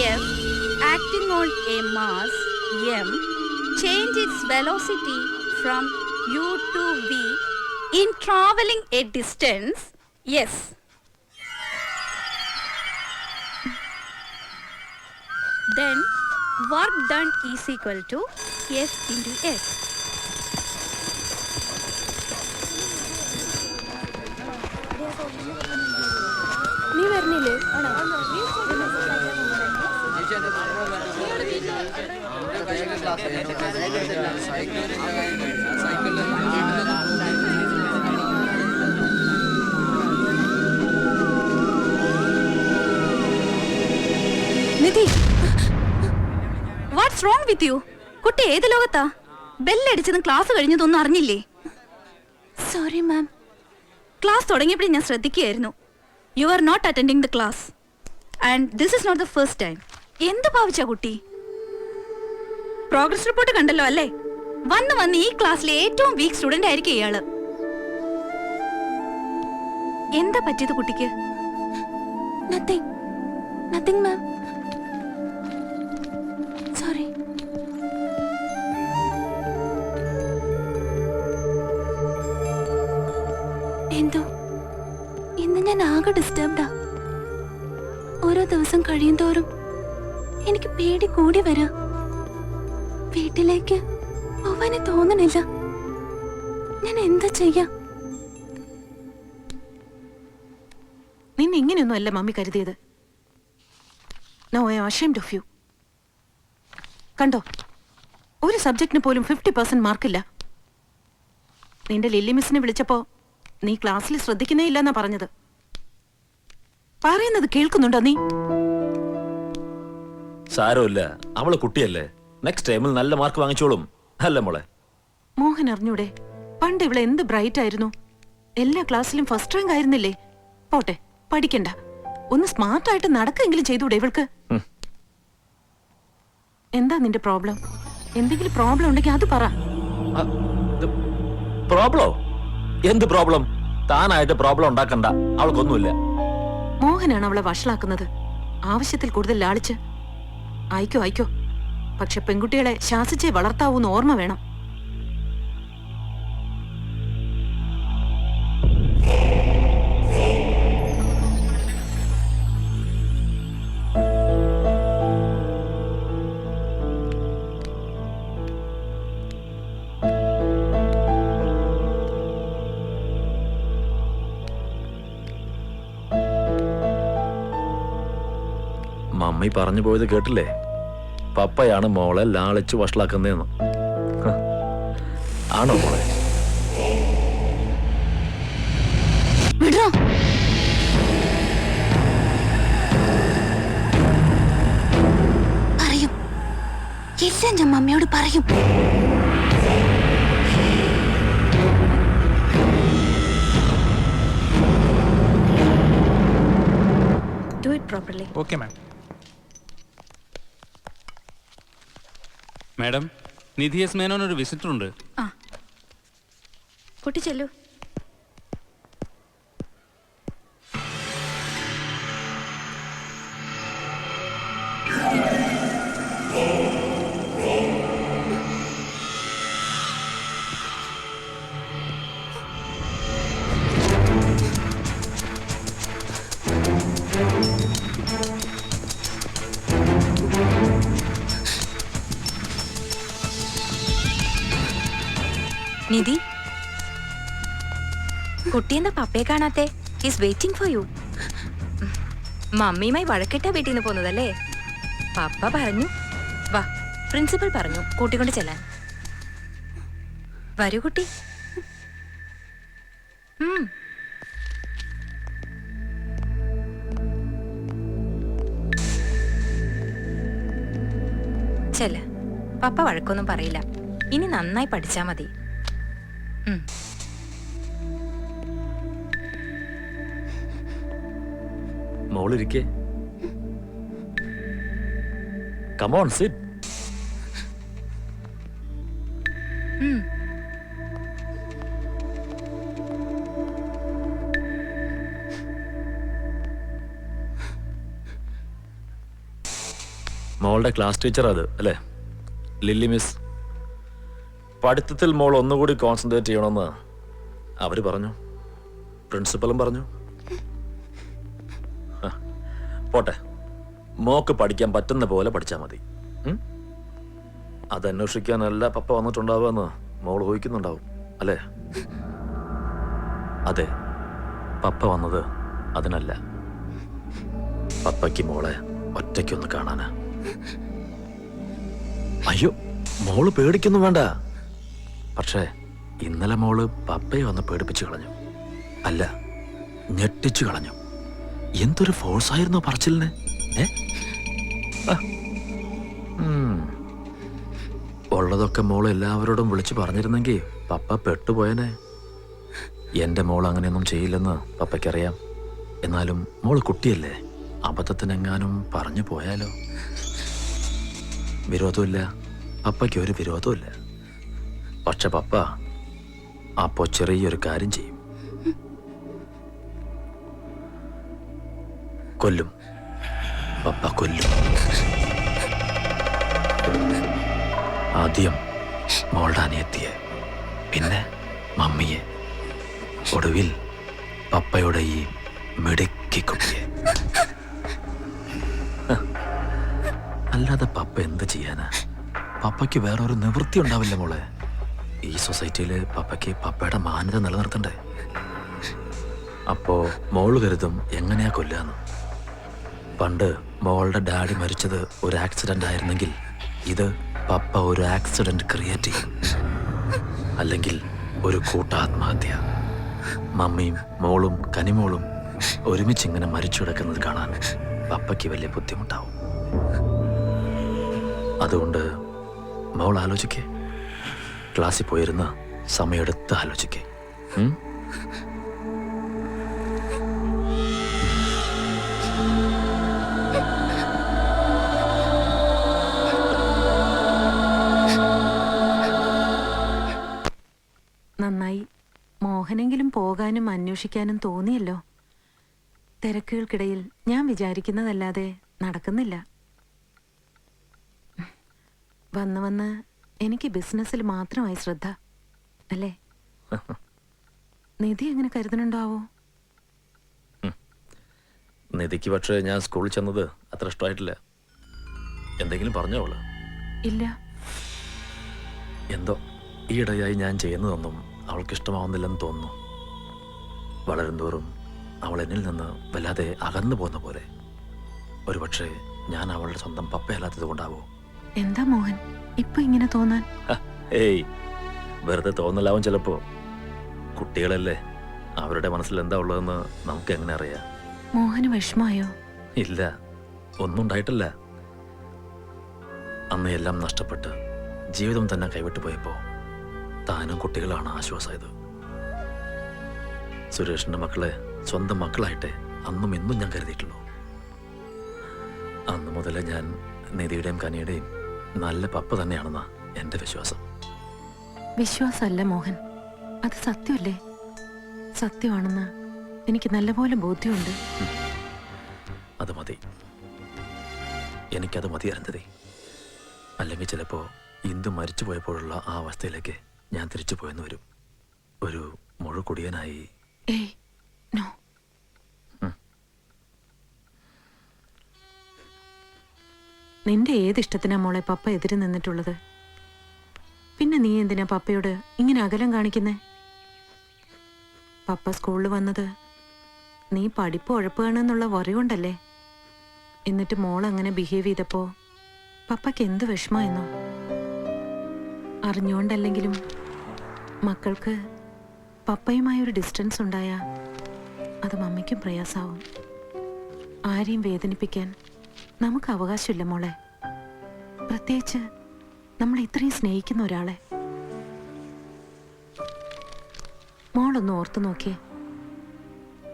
F acting on a mass m change its velocity from u to v in traveling a distance s. Then work done is equal to F into S. നീ വരുന്നില്ലേ? നിധി, what's wrong with you? കുട്ടി ഏത് ലോകത്താ? ബെല്ലടിച്ചതും class കഴിഞ്ഞതൊന്നും അറിഞ്ഞില്ലേ? Sorry ma'am. Class തുടങ്ങിയപ്പോഴും ഞാൻ ശ്രദ്ധിക്കുകയായിരുന്നു. You are not attending the class and this is not the first time. എന്ത് ഭാവിച്ചാ കുട്ടി? പ്രോഗ്രസ് റിപ്പോർട്ട് കണ്ടല്ലോ അല്ലേ? വന്ന് ഈ ക്ലാസ്സിലെ ഏറ്റവും വീക്ക് സ്റ്റുഡന്റ് ആയിരിക്കും ഇയാള്. എന്താ പറ്റിയത് കുട്ടിക്ക്? നത്തിങ് മാം. സോറി. എന്തോ ഇന്ന് ഞാൻ ആകെ ഡിസ്റ്റർബ്ഡാ. ഓരോ ദിവസം കഴിയുന്തോറും എനിക്ക് പേടി കൂടി വരാ. വീട്ടിലേക്ക് പോവാന് തോന്നണില്ല. ഞാൻ എന്താ ചെയ്യാ? നിന്നെ ഇങ്ങനെയൊന്നും അല്ല മമ്മി കരുതിയത്. No, I am ashamed of you. കണ്ടോ, ഒരു സബ്ജക്റ്റിന് പോലും 50% മാർക്കില്ല. നിന്റെ ലില്ലി മിസ്സിനെ വിളിച്ചപ്പോ നീ ക്ലാസ്സിൽ ശ്രദ്ധിക്കുന്നേ ഇല്ലെന്നാ പറഞ്ഞത്. പറയുന്നത് കേൾക്കുന്നുണ്ടോ നീ? സാരമില്ല, അവള് കുട്ടിയല്ലേ. നെക്സ്റ്റ് ടൈമിൽ നല്ല മാർക്ക് വാങ്ങിച്ചോളും അല്ലേ മോളെ? മോഹൻ അറിഞ്ഞൂടെ, പണ്ട് ഇവളെ എന്ത് ബ്രൈറ്റ് ആയിരുന്നു. എല്ലാ ക്ലാസ്സിലും ഫസ്റ്റ് റാങ്ക് ആയിരുന്നില്ലേ? പോട്ടെ, പഠിക്കണ്ട, ഒന്ന് സ്മാർട്ടായിട്ട് നടക്കെങ്കിലും ചെയ്തൂടെ ഇവൾക്ക്? എന്താ നിന്റെ പ്രോബ്ലം? എന്തെങ്കിലും പ്രോബ്ലം ഉണ്ടെങ്കിൽ അത് പറ. പ്രോബ്ലം? എന്ത് പ്രോബ്ലം? താനായിട്ട് പ്രോബ്ലം ഉണ്ടാക്കണ്ട, അവൾക്കൊന്നുമില്ല. മോഹനാണ് അവളെ വഷളാക്കുന്നത്, ആവശ്യത്തിൽ കൂടുതൽ ലാളിച്ച്. അയക്കോ, പക്ഷെ പെൺകുട്ടികളെ ശാസിച്ചേ വളർത്താവൂന്ന് ഓർമ്മ വേണം. മമ്മി പറഞ്ഞു പോയത് കേട്ടില്ലേ? പപ്പയാണ് മോളെ ലാളിച്ച് വഷളാക്കുന്നതെന്ന്. ആണോ മോളെ? പറയും, എല്ലാം ഞാൻ മമ്മിയോട് പറയും. Do it properly. Okay, ma'am. Madam, Nidhi S Menon ഒരു വിസിറ്റർ ഉണ്ട്. ആ, കുട്ടി ചെല്ലു. നിധി, കുട്ടിയെന്താ പപ്പയെ കാണാത്തെ? Is waiting for you. മമ്മിയുമായി വഴക്കിട്ടാ വീട്ടിൽ നിന്ന് പോകുന്നതല്ലേ? പപ്പ പറഞ്ഞു, വാ, പ്രിൻസിപ്പൽ പറഞ്ഞു കൂട്ടിക്കൊണ്ട് ചെല്ലാൻ. വരൂ കുട്ടി. ചെല്ല, പപ്പ വഴക്കൊന്നും പറയില്ല. ഇനി നന്നായി പഠിച്ചാ മതി. മോളിരിക്കേ. Come on, sit. മോളുടെ ക്ലാസ് ടീച്ചർ അത് അല്ലേ, ലില്ലി മിസ്. പഠിത്തത്തിൽ മോൾ ഒന്നുകൂടി കോൺസെൻട്രേറ്റ് ചെയ്യണമെന്ന് അവര് പറഞ്ഞു, പ്രിൻസിപ്പലും പറഞ്ഞു. പോട്ടെ, മോക്ക് പഠിക്കാൻ പറ്റുന്ന പോലെ പഠിച്ചാൽ മതി. അതന്വേഷിക്കാനല്ല പപ്പ വന്നിട്ടുണ്ടാവുമെന്ന് മോൾ ഊഹിക്കുന്നുണ്ടാവും അല്ലേ? അതെ, പപ്പ വന്നത് അതിനല്ല. പപ്പയ്ക്ക് മോളെ ഒറ്റയ്ക്കൊന്ന് കാണാനാ. അയ്യോ, മോള് പേടിക്കൊന്നും വേണ്ട. പക്ഷേ ഇന്നലെ മോള് പപ്പയെ ഒന്ന് പേടിപ്പിച്ചു കളഞ്ഞു. അല്ല, ഞെട്ടിച്ചു കളഞ്ഞു. എന്തൊരു ഫോഴ്സായിരുന്നു പറച്ചിലിന്. ഉള്ളതൊക്കെ മോൾ എല്ലാവരോടും വിളിച്ചു പറഞ്ഞിരുന്നെങ്കിൽ പപ്പ പെട്ടുപോയനെ. എന്റെ മോൾ അങ്ങനെയൊന്നും ചെയ്യില്ലെന്ന് പപ്പയ്ക്കറിയാം. എന്നാലും മോള് കുട്ടിയല്ലേ, അബദ്ധത്തിനെങ്ങാനും പറഞ്ഞു പോയാലോ? വിരോധമില്ല, പപ്പയ്ക്ക് ഒരു വിരോധമില്ല. പക്ഷെ പപ്പ അപ്പോ ചെറിയൊരു കാര്യം ചെയ്യും. കൊല്ലും. പപ്പ കൊല്ലും. ആദ്യം മോളുടെ അനിയത്തിയെ, പിന്നെ മമ്മിയെ, ഒടുവിൽ പപ്പയുടെ ഈ മിടുക്കി കുട്ടിയെ. അല്ലാതെ പപ്പ എന്ത് ചെയ്യാനാ? പപ്പയ്ക്ക് വേറൊരു നിവൃത്തി ഉണ്ടാവില്ല മോളെ. ഈ സൊസൈറ്റിയിൽ പപ്പയ്ക്ക് പപ്പയുടെ മാന്യത നിലനിർത്തണ്ടേ? അപ്പോ മോള് കരുതും എങ്ങനെയാ കൊല്ലാന്ന്. പണ്ട് മോളുടെ ഡാഡി മരിച്ചത് ഒരു ആക്സിഡന്റ് ആയിരുന്നെങ്കിൽ ഇത് പപ്പ ഒരു ആക്സിഡന്റ് ക്രിയേറ്റ് ചെയ്യും. അല്ലെങ്കിൽ ഒരു കൂട്ടാത്മഹത്യ. മമ്മിയും മോളും കനിമോളും ഒരുമിച്ച് ഇങ്ങനെ മരിച്ചു കിടക്കുന്നത് കാണാൻ പപ്പയ്ക്ക് വലിയ ബുദ്ധിമുട്ടാവും. അതുകൊണ്ട് മോൾ ആലോചിക്കേ, ക്ലാസ്സിൽ പോയിരുന്ന സമയമെടുത്ത് ആലോചിക്കേ. നന്നായി, മോഹനെങ്കിലും പോകാനും അന്വേഷിക്കാനും തോന്നിയല്ലോ. തിരക്കുകൾക്കിടയിൽ ഞാൻ വിചാരിക്കുന്നതല്ലാതെ നടക്കുന്നില്ല. വന്ന് വന്ന് എനിക്ക് ബിസിനസ്സിൽ മാത്രമായി ശ്രദ്ധ അല്ലേ? നിധി എങ്ങനെ കരുതണുണ്ടാവോ? നിധിക്ക് പക്ഷേ ഞാൻ സ്കൂളിൽ ചെന്നത് അത്ര ഇഷ്ടമായിട്ടില്ല. എന്തെങ്കിലും പറഞ്ഞോ അവള്? ഇല്ല. എന്തോ ഈയിടെയായി ഞാൻ ചെയ്യുന്നതൊന്നും അവൾക്ക് ഇഷ്ടമാവുന്നില്ലെന്ന് തോന്നുന്നു. വളരുംതോറും അവൾ എന്നിൽ നിന്ന് വല്ലാതെ അകന്നു പോകുന്ന പോലെ. ഒരുപക്ഷെ ഞാൻ അവളുടെ സ്വന്തം പപ്പയല്ലാത്തത് കൊണ്ടാവോ? എന്താ മോഹൻ ഇപ്പൊ ഇങ്ങനെ തോന്നാൻ? ഏയ്, വെറുതെ തോന്നലാവും ചിലപ്പോ. കുട്ടികളല്ലേ, അവരുടെ മനസ്സിൽ എന്താ ഉള്ളതെന്ന് നമുക്ക് എങ്ങനെ അറിയാം? മോഹന് വിഷമായോ? ഇല്ല, ഒന്നും ഉണ്ടായിട്ടില്ല. അന്ന് എല്ലാം നഷ്ടപ്പെട്ട് ജീവിതം തന്നെ കൈവിട്ടു പോയപ്പോ താനും കുട്ടികളാണ് ആശ്വാസമായത്. സുരേഷിന്റെ മക്കളെ സ്വന്തം മക്കളായിട്ടെ അന്നും ഇന്നും ഞാൻ കരുതിയിട്ടുള്ളൂ. അന്ന് മുതലേ ഞാൻ നിധിയുടെയും കനിയുടെയും നല്ല പപ്പ തന്നെയാണെന്നാ എന്റെ വിശ്വാസം. വിശ്വാസമല്ല മോഹൻ, അത് സത്യമല്ലേ? സത്യമാണെന്ന് എനിക്ക് നല്ലപോലെ ബോധ്യമുണ്ട്. അത് മതി, എനിക്കത് മതി അരുന്ധതി. അല്ലെങ്കിൽ ചിലപ്പോ ഇന്ദു മരിച്ചു പോയപ്പോഴുള്ള ആ അവസ്ഥയിലേക്ക് ഞാൻ തിരിച്ചു പോയെന്ന് വരും. ഒരു മുഴുകുടിയനായി. ഏയ് നോ. നിന്റെ ഏതിഷ്ടത്തിനാ മോളെ പപ്പ എതിര് നിന്നിട്ടുള്ളത്? പിന്നെ നീ എന്തിനാ പപ്പയോട് ഇങ്ങനെ അകലം കാണിക്കുന്നേ? പപ്പ സ്കൂളിൽ വന്നത് നീ പഠിപ്പ് ഉഴപ്പുകയാണെന്നുള്ള വറി കൊണ്ടല്ലേ? എന്നിട്ട് മോൾ അങ്ങനെ ബിഹേവ് ചെയ്തപ്പോ പപ്പയ്ക്ക് എന്ത് വിഷമായെന്നോ? അറിഞ്ഞുകൊണ്ടല്ലെങ്കിലും മക്കൾക്ക് പപ്പയുമായൊരു ഡിസ്റ്റൻസ് ഉണ്ടായാ അത് മമ്മിക്കും പ്രയാസാവും. ആരെയും വേദനിപ്പിക്കാൻ നമുക്ക് അവകാശമില്ല മോളെ, പ്രത്യേകിച്ച് നമ്മൾ ഇത്രയും സ്നേഹിക്കുന്ന ഒരാളെ. മോളൊന്ന് ഓർത്തു നോക്കിയേ,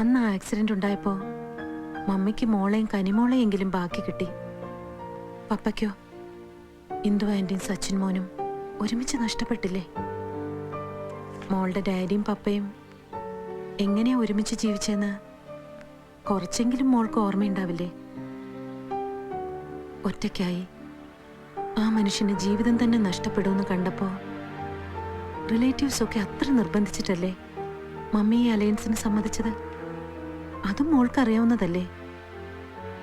അന്ന് ആ ആക്സിഡന്റ് ഉണ്ടായപ്പോ മമ്മിക്ക് മോളെയും കനിമോളെയെങ്കിലും ബാക്കി കിട്ടി. പപ്പയ്ക്കോ ഇന്ദു ആന്റിയും സച്ചിൻ മോനും ഒരുമിച്ച് നഷ്ടപ്പെട്ടില്ലേ? മോളുടെ ഡാഡിയും പപ്പയും എങ്ങനെയാ ഒരുമിച്ച് ജീവിച്ചെന്ന് കുറച്ചെങ്കിലും മോൾക്ക് ഓർമ്മയുണ്ടാവില്ലേ? ഒറ്റയ്ക്കായി ആ മനുഷ്യന് ജീവിതം തന്നെ നഷ്ടപ്പെടുമെന്ന് കണ്ടപ്പോ റിലേറ്റീവ്സ് ഒക്കെ അത്ര നിർബന്ധിച്ചിട്ടല്ലേ മമ്മി ഈ അലയൻസിന് സമ്മതിച്ചത്? അതും മോൾക്ക് അറിയാവുന്നതല്ലേ.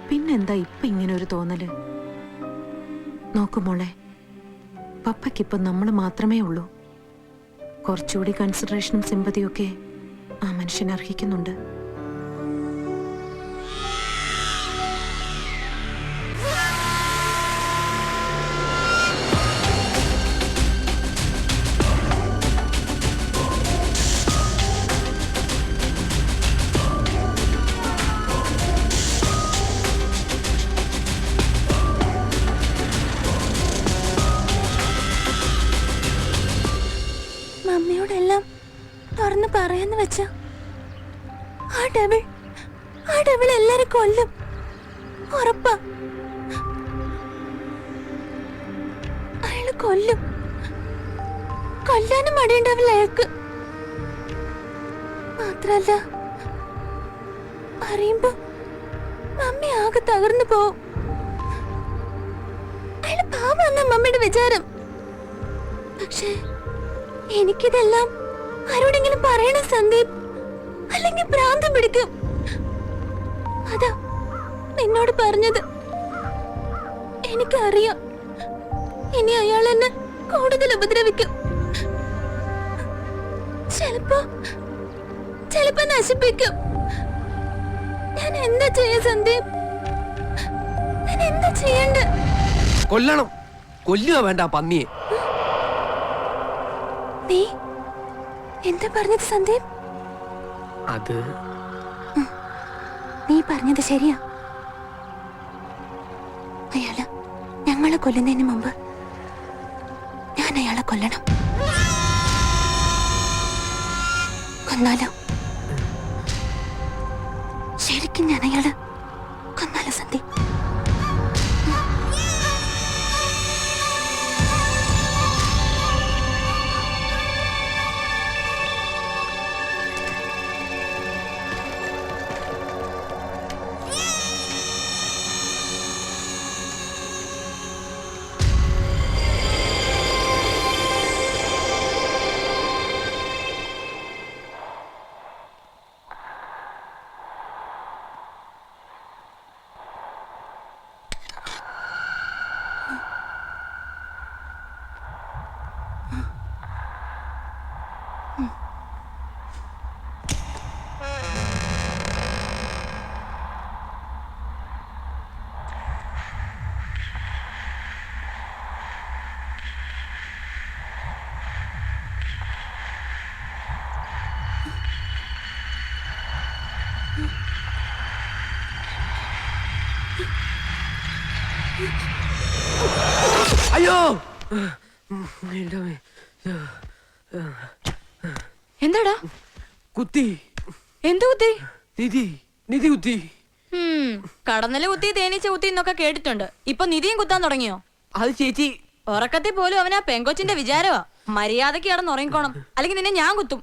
പിന്നെന്താ ഇപ്പൊ ഇങ്ങനെ ഒരു തോന്നല്? നോക്കുമോളെ, പപ്പയ്ക്കിപ്പം നമ്മൾ മാത്രമേ ഉള്ളൂ. കുറച്ചുകൂടി കൺസിഡറേഷനും സിമ്പതിയും ഒക്കെ ആ മനുഷ്യൻ അർഹിക്കുന്നുണ്ട്. മമ്മിയോടെല്ലാം തുറന്ന് പറയാന്ന് വെച്ച ആ ഡബിൾ എല്ലാരും കൊല്ലും, ഉറപ്പാ. അയാള് കൊല്ലാനും മടിയുണ്ടാവില്ല അയാൾക്ക്. മാത്രല്ല അറിയുമ്പോ മമ്മി ആകെ തകർന്നു പോവും. അയാള് പാവാന്ന മമ്മിയുടെ വിചാരം. പക്ഷേ എനിക്കിതെല്ലാം ആരോടെങ്കിലും പറയണം സന്ദീപ്, അല്ലെങ്കിൽ ഭ്രാന്തം പിടിക്കും. അതാ നിന്നോട് പറഞ്ഞത്. എനിക്കറിയാം ഇനി അയാൾ എന്നെ കൂടുതൽ ഉപദ്രവിക്കും. ചിലപ്പോ നശിപ്പിക്കും. ഞാൻ എന്താ ചെയ്യാ സന്ദീപ്? ഞാൻ എന്താ ചെയ്യണ്ട? കൊല്ലണം, കൊല്ലുക വേണ്ട പന്നിയെ. നീ എന്താ പറഞ്ഞത് സന്ദീപ്? അത് നീ പറഞ്ഞത് ശരിയാ. അയാള് ഞങ്ങളെ കൊല്ലുന്നതിന് മുമ്പ് ഞാൻ അയാളെ കൊല്ലണം. കൊന്നാലോ? ശരിക്കും ഞാൻ അയാള് കൊന്നാലോ സന്ദീപ്? അയ്യോ എന്താടാ? കുത്തി. എന്തു കുത്തി? നിധി കുത്തി. കടന്നല് കുത്തി, തേനീച്ച കുത്തി എന്നൊക്കെ കേട്ടിട്ടുണ്ട്. ഇപ്പൊ നിധിയും കുത്താൻ തുടങ്ങിയോ? അത് ചേച്ചി ഉറക്കത്തിൽ പോലും അവനാ പെങ്കൊച്ചിന്റെ വിചാരമാ. മര്യാദക്ക് കിടന്ന് ഉറങ്ങിക്കോണം, അല്ലെങ്കിൽ നിന്നെ ഞാൻ കുത്തും.